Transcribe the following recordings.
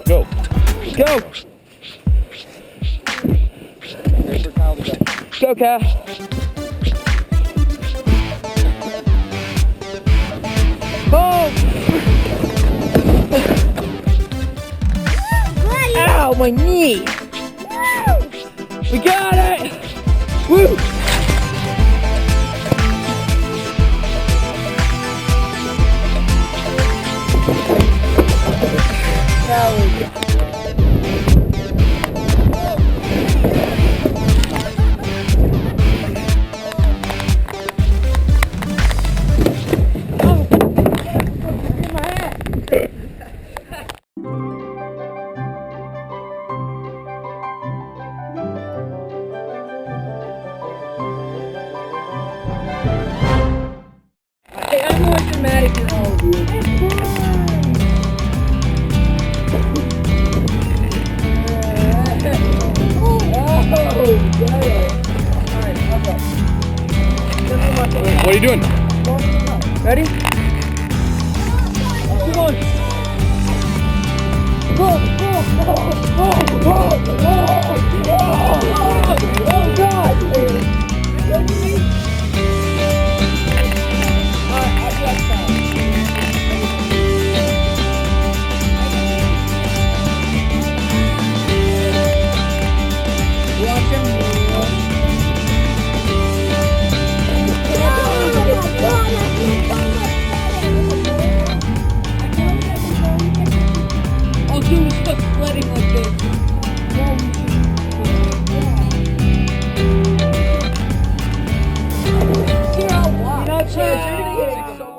Go. Go. Go, Cat. Oh! Ow, my knee! We got it! Woo! Now we go. Hey, I'm more dramatic than all of you. What are you doing? Ready? Come on. Oh God! I'll do is stuck sledding like this. You're not sure. You're gonna get it so.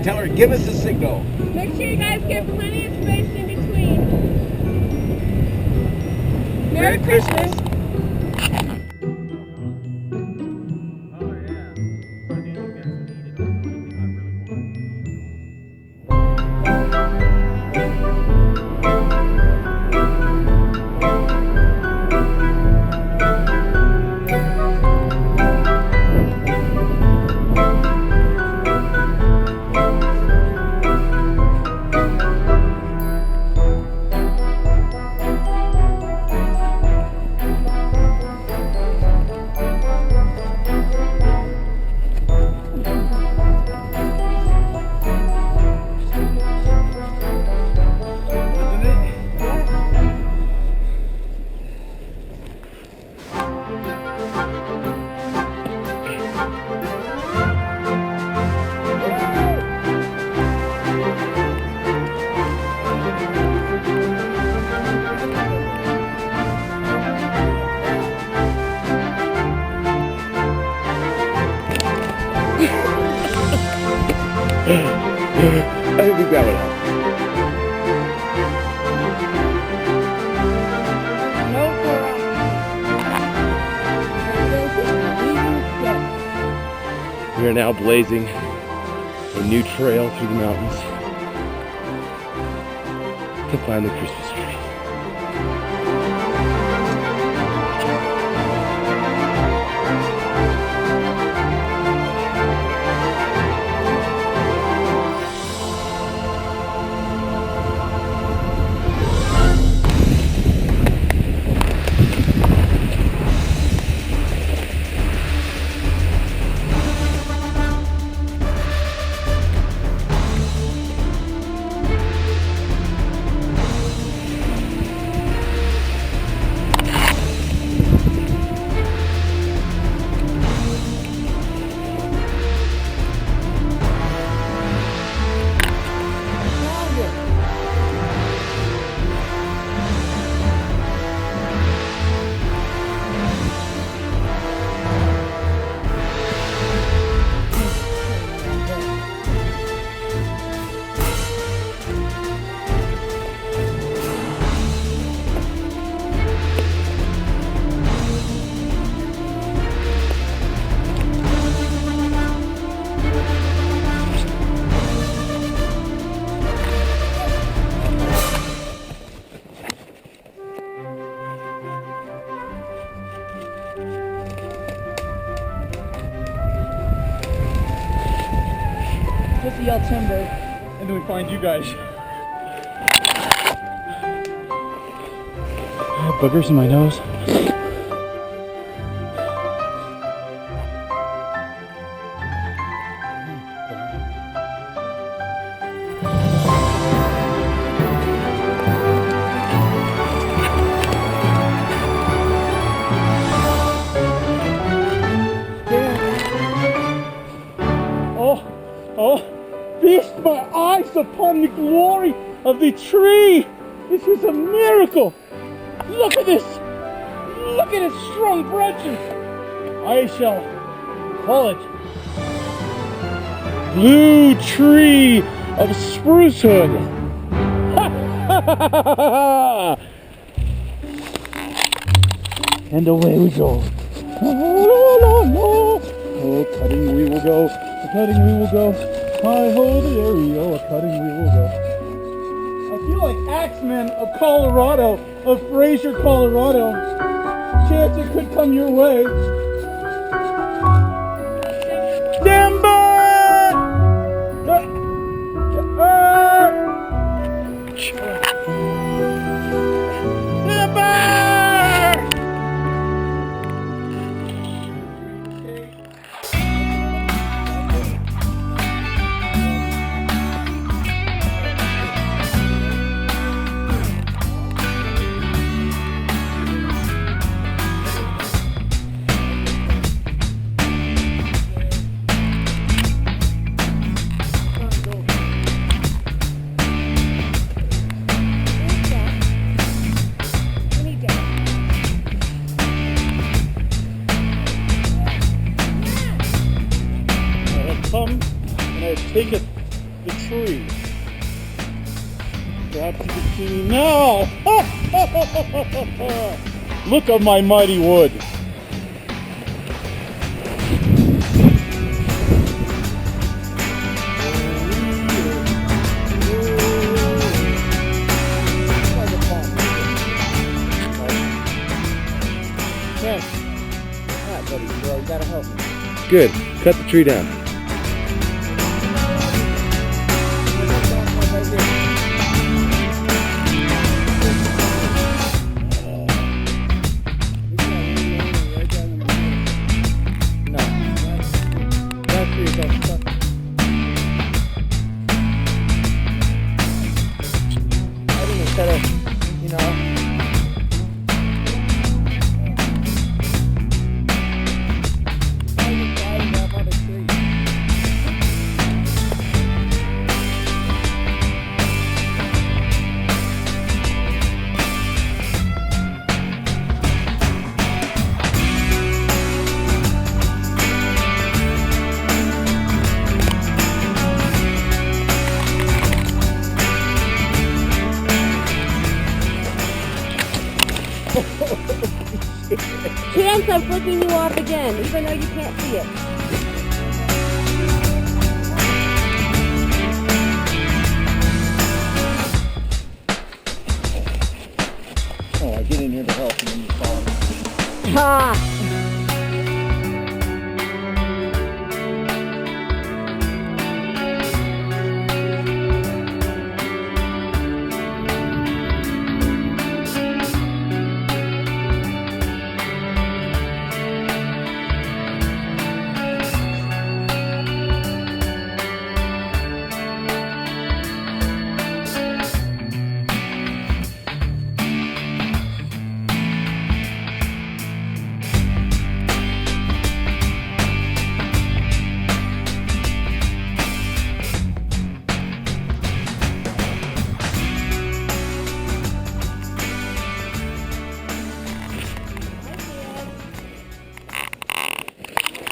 Tell her, give us a signal. Make sure you guys get plenty of space in between. Merry Christmas. think we grab it all. No problem. We are now blazing a new trail through the mountains to find the Christmas tree. Just yell timber. And then we find you guys. I have boogers in my nose. Oh, feast my eyes upon the glory of the tree. This is a miracle. Look at this. Look at its strong branches. I shall call it Blue Tree of Sprucehood. And away we go. Oh, cutting we will go. A cutting we will go. Hi ho, the area. A cutting we will go. I feel like Axeman of Colorado, of Fraser, Colorado. Chance it could come your way. Stand by! Stand by! Come and I take the tree. Perhaps you can see me now. Look at my mighty wood. Ken, alright buddy, you gotta help me. Good. Cut the tree down. Instead of, you know. chance I'm flicking you off again, even though you can't see it. Oh, I get in here to help and then you fall. Ha!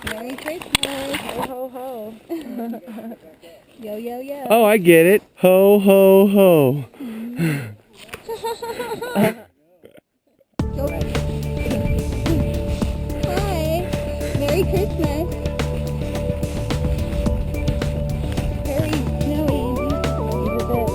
Merry Christmas! Ho ho ho! Yo yo yo! Oh, I get it. Ho, ho, ho. Hi! Merry Christmas! Very snowy and beautiful.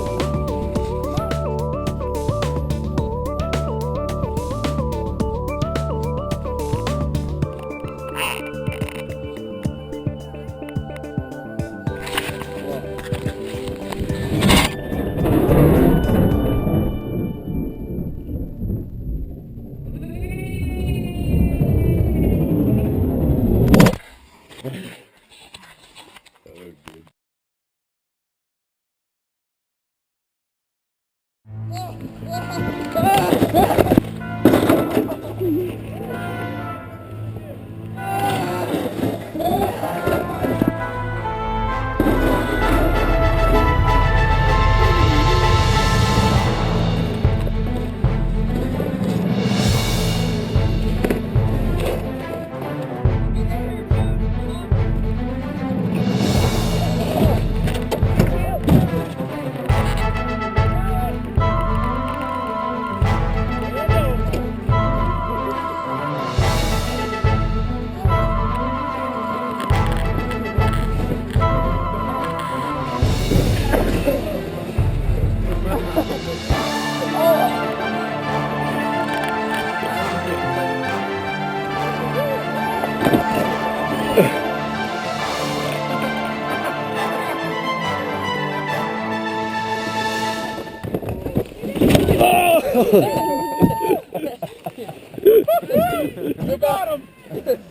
You got him!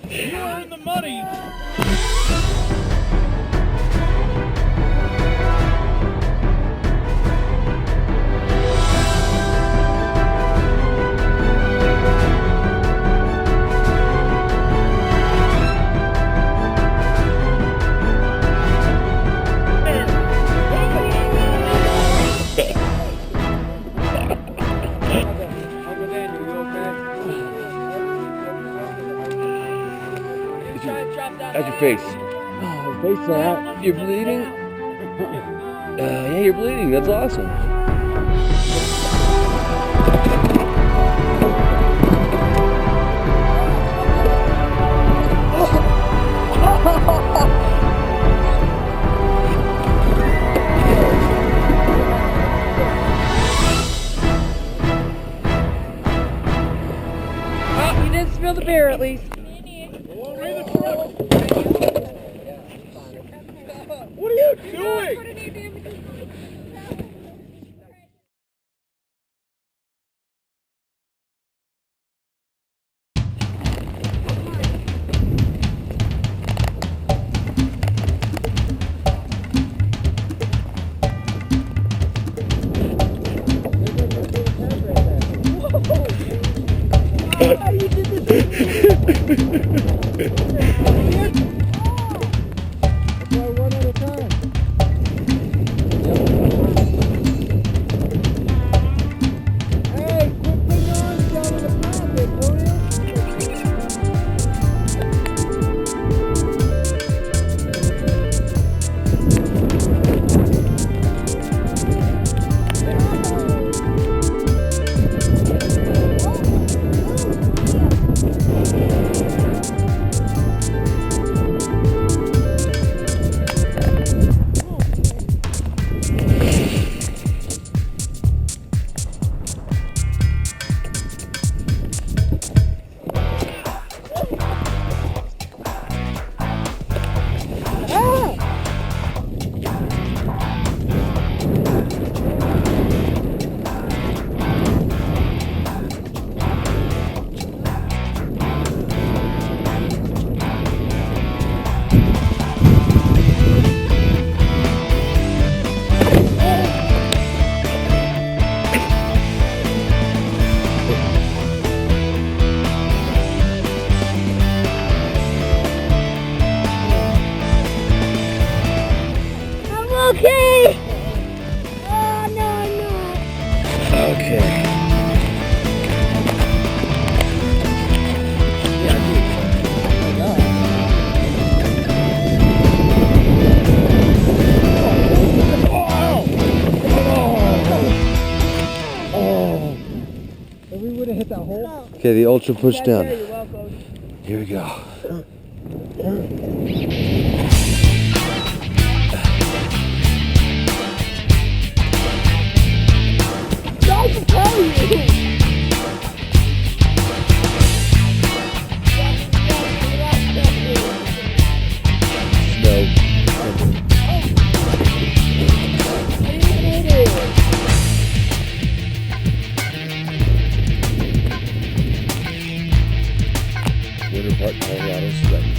You were in the money! How's your face? Oh, face that. You're bleeding? Yeah, you're bleeding. That's awesome. Oh, you didn't spill the beer at least. What are you doing? Oh, you did this. Okay. If we would have hit that hole. Okay, the ultra push down. You're welcome. Here we go. I can tell you. No. Winter Park, Colorado, Sledding.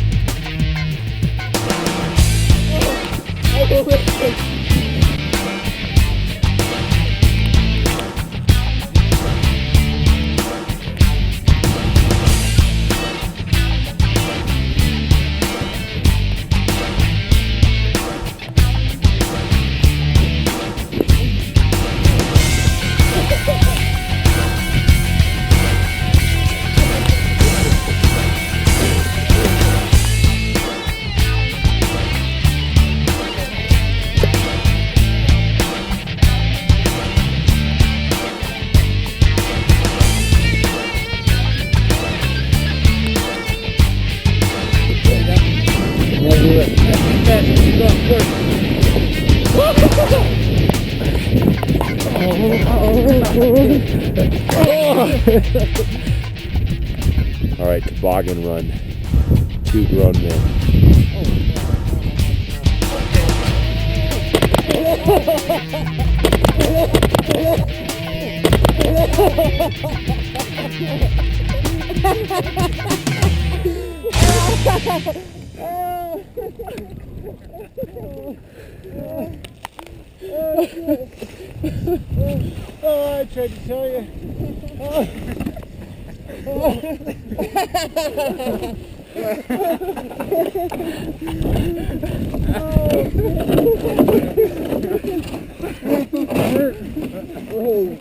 All right, toboggan run. 2 grown men. Oh, I tried to tell you. Oh.